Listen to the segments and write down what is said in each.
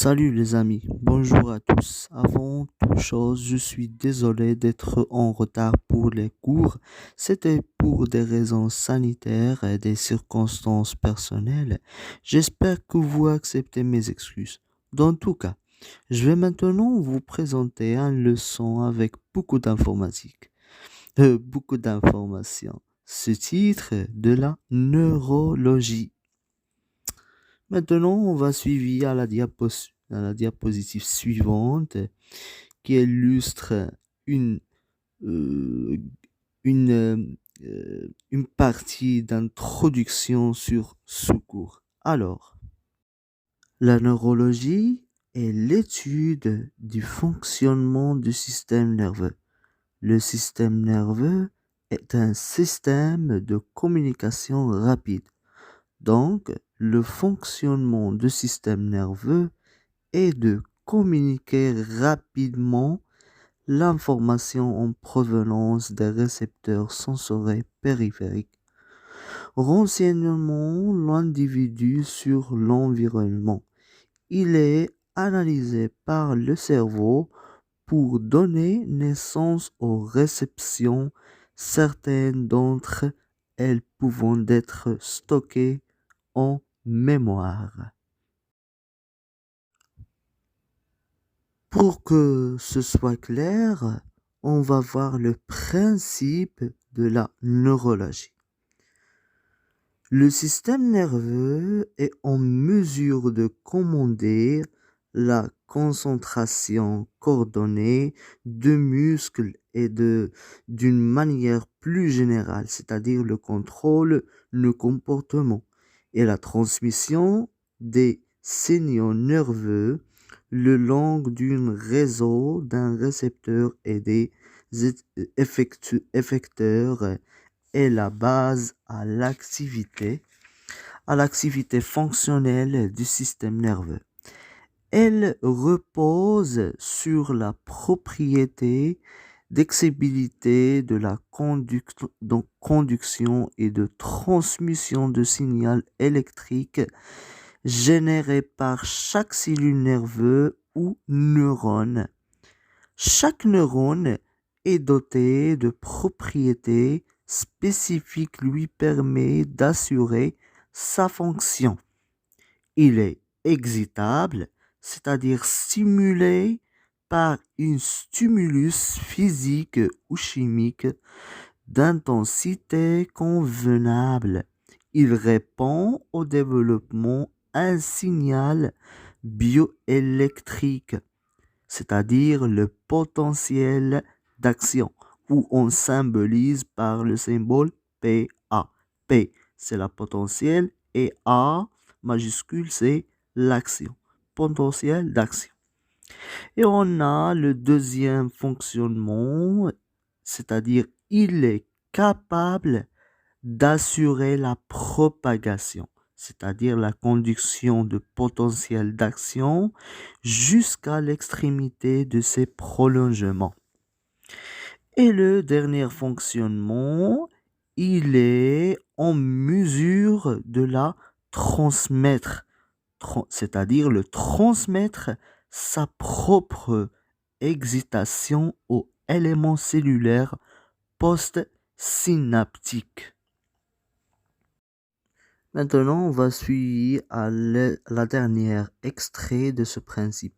Salut les amis, bonjour à tous. Avant toute chose, je suis désolé d'être en retard pour les cours. C'était pour des raisons sanitaires et des circonstances personnelles. J'espère que vous acceptez mes excuses. Dans tout cas, je vais maintenant vous présenter une leçon avec beaucoup d'informations. Ce titre de la neurologie. Maintenant, on va suivre à la diapositive suivante qui illustre une, euh, une partie d'introduction sur ce cours. Alors, la neurologie est l'étude du fonctionnement du système nerveux. Le système nerveux est un système de communication rapide. Donc, le fonctionnement du système nerveux est de communiquer rapidement l'information en provenance des récepteurs sensoriels périphériques, renseignant l'individu sur l'environnement. Il est analysé par le cerveau pour donner naissance aux réceptions, certaines d'entre elles pouvant être stockées en mémoire. Pour que ce soit clair, on va voir le principe de la neurologie. Le système nerveux est en mesure de commander la concentration coordonnée de muscles et d'une manière plus générale, c'est-à-dire le contrôle, le comportement et la transmission des signaux nerveux le long d'un réseau d'un récepteur et des effecteurs est la base à l'activité fonctionnelle du système nerveux. Elle repose sur la propriété d'excitabilité de la conduction et de transmission de signaux électriques générés par chaque cellule nerveuse ou neurone. Chaque neurone est doté de propriétés spécifiques lui permet d'assurer sa fonction. Il est excitable, c'est-à-dire stimulé par un stimulus physique ou chimique d'intensité convenable. Il répond au développement un signal bioélectrique, c'est-à-dire le potentiel d'action, où on symbolise par le symbole PA. P, c'est la potentielle, et A majuscule, c'est l'action. Potentiel d'action. Et on a le deuxième fonctionnement, c'est-à-dire il est capable d'assurer la propagation, c'est-à-dire la conduction de potentiel d'action jusqu'à l'extrémité de ses prolongements. Et le dernier fonctionnement, il est en mesure de la transmettre, c'est-à-dire le transmettre sa propre excitation aux éléments cellulaires post-synaptiques. Maintenant, on va suivre à la dernière extrait de ce principe.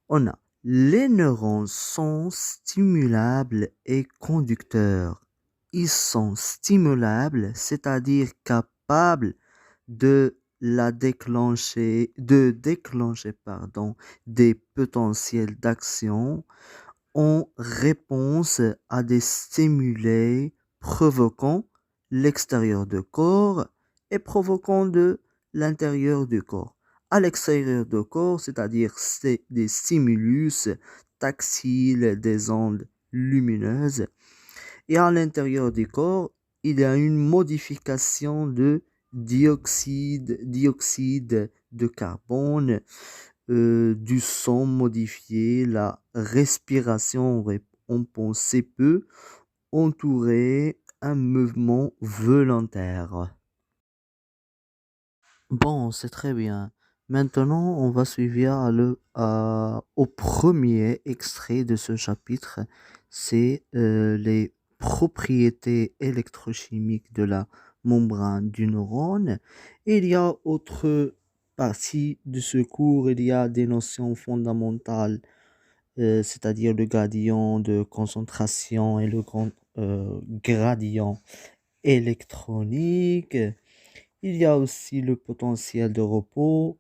On a les neurones sont stimulables et conducteurs. Ils sont stimulables, c'est-à-dire capables de déclencher des potentiels d'action en réponse à des stimuli provoquant l'extérieur du corps et provoquant de l'intérieur du corps. À l'extérieur du corps, c'est-à-dire c'est des stimulus tactiles, des ondes lumineuses. Et à l'intérieur du corps, il y a une modification de dioxyde de carbone, du son modifié, la respiration, on pensait peu, entourer un mouvement volontaire. Bon, c'est très bien. Maintenant, on va suivre au premier extrait de ce chapitre. C'est les propriétés électrochimiques de la membrane du neurone. Il y a autre partie de ce cours, il y a des notions fondamentales, c'est-à-dire le gradient de concentration et le gradient électronique. Il y a aussi le potentiel de repos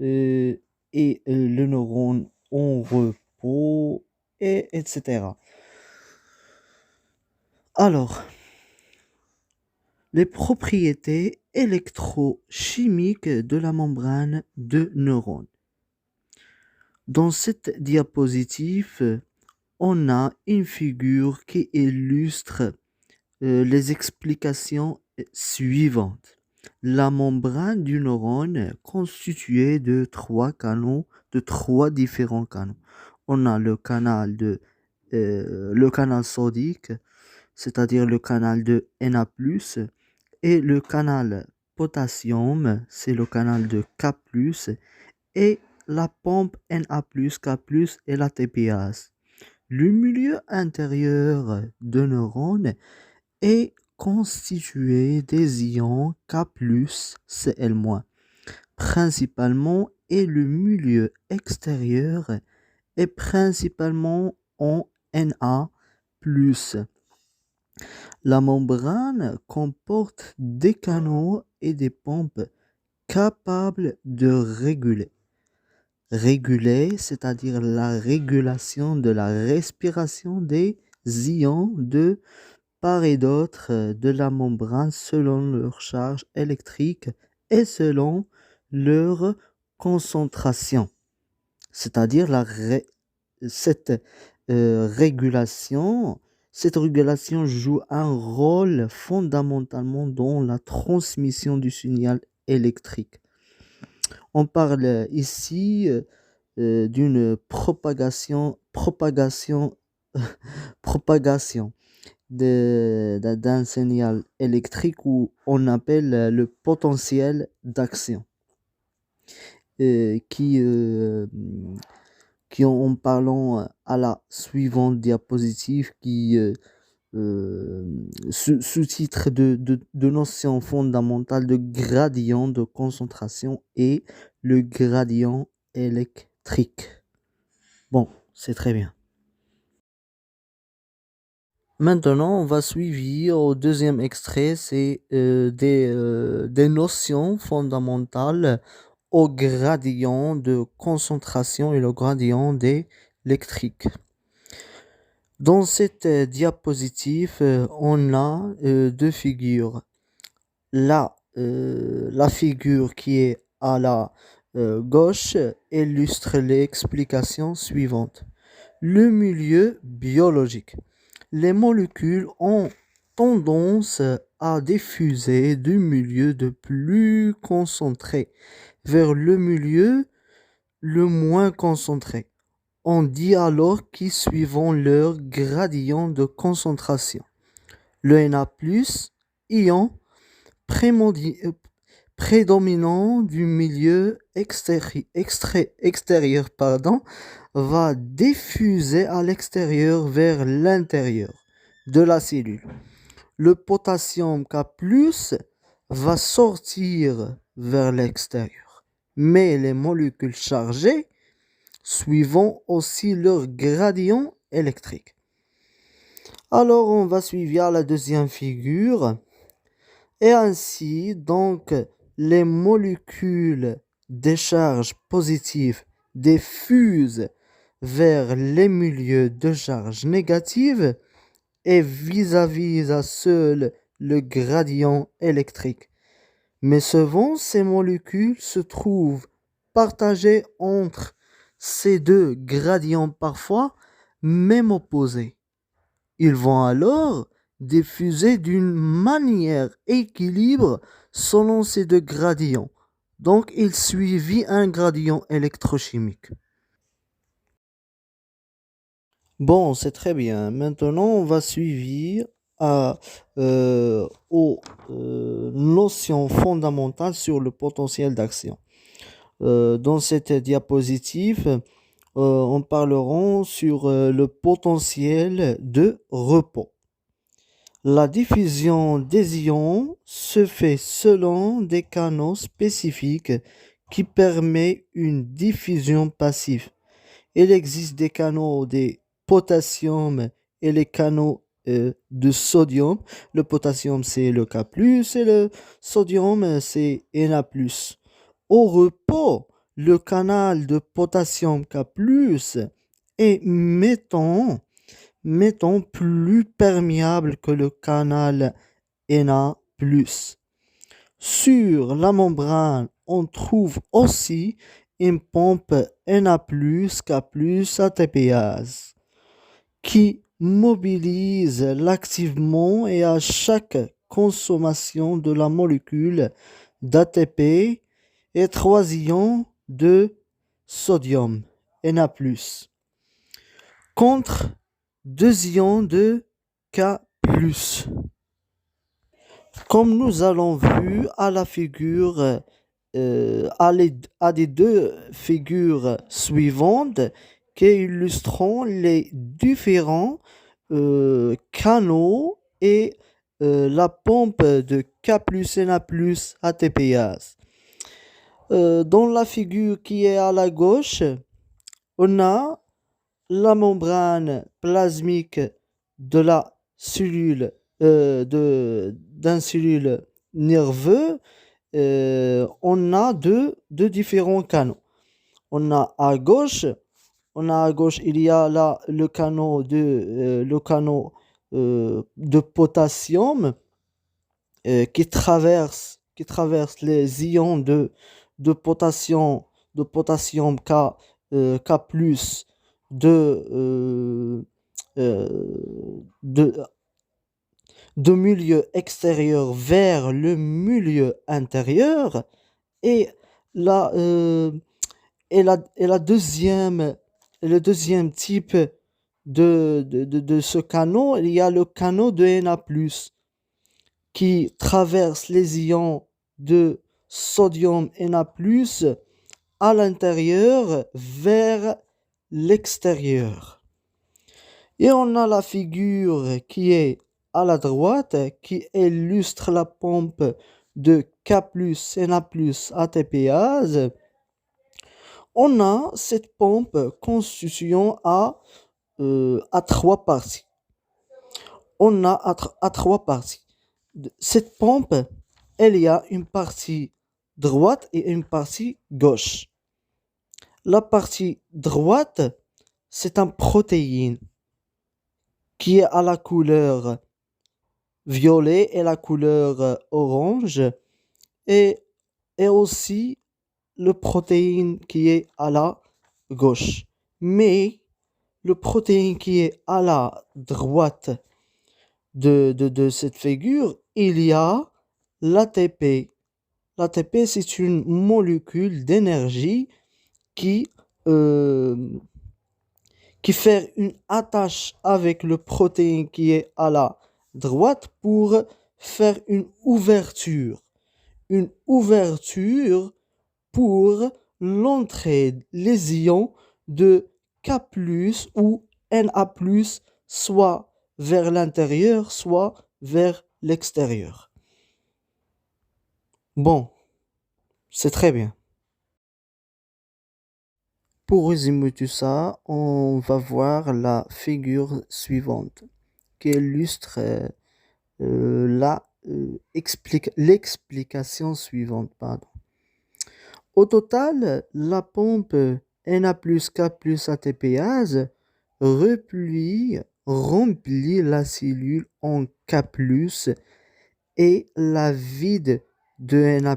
euh, et le neurone en repos, etc. Alors, les propriétés électrochimiques de la membrane de neurones. Dans cette diapositive, on a une figure qui illustre les explications suivantes. La membrane du neurone est constituée de trois différents canaux. On a le canal sodique, c'est-à-dire le canal de Na+, et le canal potassium, c'est le canal de K+, et la pompe Na+, K+, et la TPase. Le milieu intérieur de neurones est constitué des ions K+, Cl-, principalement, et le milieu extérieur est principalement en Na+. La membrane comporte des canaux et des pompes capables de réguler, c'est-à-dire la régulation de la respiration des ions de part et d'autre de la membrane selon leur charge électrique et selon leur concentration. C'est-à-dire cette régulation joue un rôle fondamentalement dans la transmission du signal électrique. On parle ici d'une propagation d'un signal électrique où on appelle le potentiel d'action, qui en parlant à la suivante diapositive, qui sous-titre de notions fondamentales de gradient de concentration et le gradient électrique. Bon, c'est très bien. Maintenant, on va suivre au deuxième extrait, c'est des notions fondamentales au gradient de concentration et le gradient électrique. Dans cette diapositive, on a deux figures. La figure qui est à la gauche illustre l'explication suivante. Le milieu biologique. Les molécules ont tendance à diffuser du milieu de plus concentré vers le milieu le moins concentré. On dit alors qu'ils suivent leur gradient de concentration. Le Na+, ion prédominant du milieu extérieur, va diffuser à l'extérieur vers l'intérieur de la cellule. Le potassium K+, va sortir vers l'extérieur. Mais les molécules chargées suivant aussi leur gradient électrique. Alors, on va suivre la deuxième figure. Et ainsi, donc, les molécules des charges positives diffusent vers les milieux de charge négative et vis-à-vis à seul le gradient électrique. Mais souvent, ces molécules se trouvent partagées entre ces deux gradients, parfois même opposés. Ils vont alors diffuser d'une manière équilibrée selon ces deux gradients. Donc, il suivit un gradient électrochimique. Bon, c'est très bien. Maintenant, on va suivre aux notions fondamentales sur le potentiel d'action. Dans cette diapositive, on parlera sur le potentiel de repos. La diffusion des ions se fait selon des canaux spécifiques qui permettent une diffusion passive. Il existe des canaux de potassium et les canaux de sodium. Le potassium, c'est le K+, et le sodium, c'est Na+. Au repos, le canal de potassium K+, est, mettons plus perméable que le canal Na+. Sur la membrane, on trouve aussi une pompe Na+, K+, ATPase qui mobilise l'activement et à chaque consommation de la molécule d'ATP et 3 ions de sodium Na+, contre 2 ions de K+. Comme nous allons vu à la figure, à des deux figures suivantes qui illustreront les différents canaux et la pompe de K+, Na+, ATPase. Dans la figure qui est à la gauche, on a la membrane plasmique de la cellule d'un cellule nerveux. On a deux différents canaux. On a à gauche, il y a là le canal de potassium qui traverse les ions de potassium K, K+, de, de, de milieu extérieur vers le milieu intérieur. Et la, le deuxième type de ce canal, il y a le canal de Na+, qui traverse les ions de sodium Na+, à l'intérieur vers l'extérieur. Et on a la figure qui est à la droite qui illustre la pompe de K+, Na+, ATPase. On a cette pompe constituant à 3 parties. On a à 3 parties. Cette pompe, il y a une partie droite et une partie gauche. La partie droite, c'est une protéine qui est à la couleur violet et la couleur orange, et aussi le protéine qui est à la gauche. Mais le protéine qui est à la droite de cette figure, il y a l'ATP. L'ATP, c'est une molécule d'énergie qui fait une attache avec le protéine qui est à la droite pour faire une ouverture pour l'entrée les ions de K+ ou Na+, soit vers l'intérieur, soit vers l'extérieur. Bon, c'est très bien. Pour résumer tout ça, on va voir la figure suivante qui illustre l'explication suivante. Pardon. Au total, la pompe Na+, K+, ATPase remplit la cellule en K+, et la vide de Na+,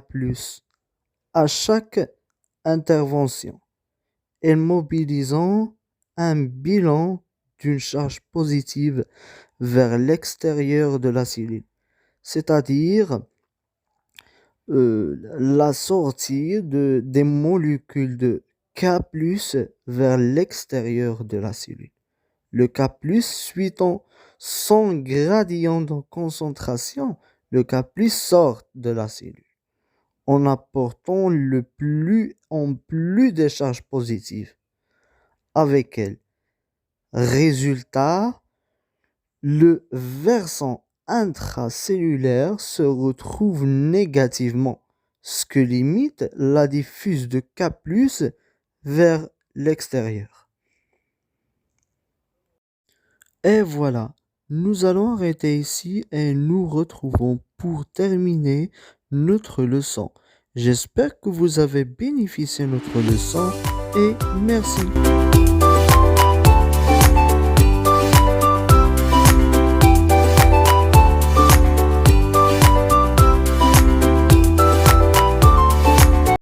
à chaque intervention, et mobilisant un bilan d'une charge positive vers l'extérieur de la cellule, c'est-à-dire la sortie des molécules de K+ vers l'extérieur de la cellule. Le K+, suivant son gradient de concentration, le K+ sort de la cellule. en apportant le plus en plus de charges positives avec elle. Résultat, le versant intracellulaire se retrouve négativement, ce qui limite la diffuse de K+ vers l'extérieur. Et voilà, nous allons arrêter ici et nous retrouvons pour terminer notre leçon. J'espère que vous avez bénéficié de notre leçon et merci.